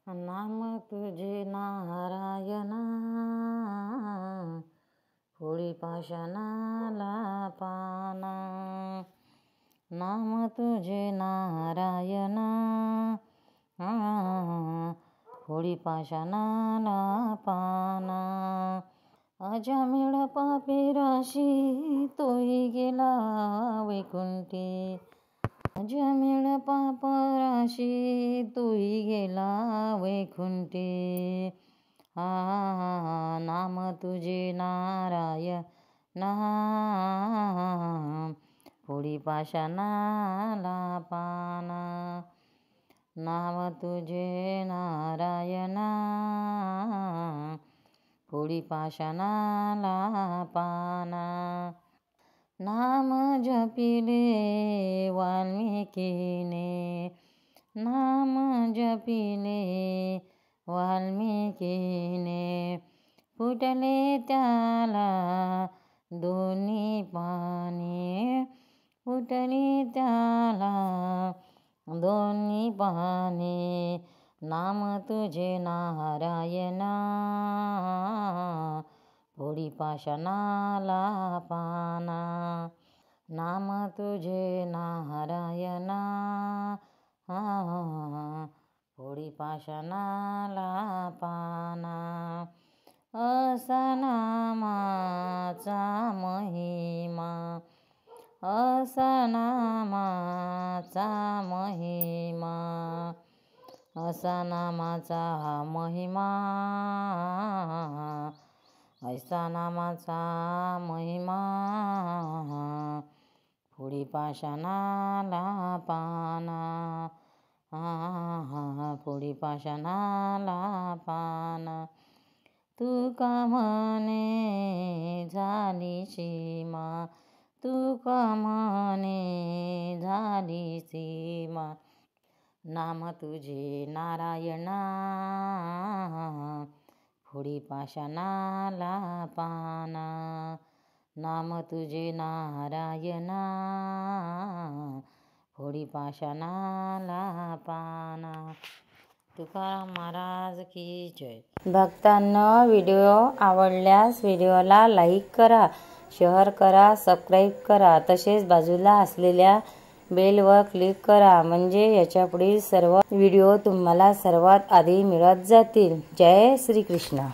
नाम तुझे नारायणा, होळी पाषाणाला पाना। नाम तुझे नारायणा, होळी पाषाणाला पाना। अजामिळ पापीराशी तोही गेला वैकुंठी, अजामिळ पापराशी तोही गेला वैकुंठी। नाम तुझे नारायणा, होळी पाषाणाला पाना। नाम तुझे नारायणा, होळी पाषाणाला पाना। नाम जपिले वाल्मिकीने, नाम जपिले वाल्मिकीने। फुटले त्याला दोन्ही पाने, फुटली त्याला दोन्ही पाने। नाम तुझे नारायणा, होळी पाषाणाला पाना। नाम तुझे नारायणा, होळी पाषाणाला पाना। असा नामाचा महिमा, असा नामाचा महिमा, असा नामाचा महिमा, ऐसा नामाचा महिमा। होळी पाषाणाला पाना, होळी पाषाणाला पाना। तुका म्हणे झाली सीमा, तुका म्हणे झाली सीमा। नाम तुझे नारायणा, होळी पाषाणाला पाना। नाम तुझे नारायणा, होळी पाषाणाला पाना। तुकाराम महाराज की जय। भक्तांनो, व्हिडिओ आवडल्यास व्हिडिओला लाईक करा, शेअर करा, सबस्क्राईब करा। तसेच बाजूला असलेल्या बेलवर क्लिक करा, म्हणजे याच्या पुढील सर्व व्हिडिओ तुम्हाला सर्वात आधी मिळत जातील। जय श्री कृष्ण।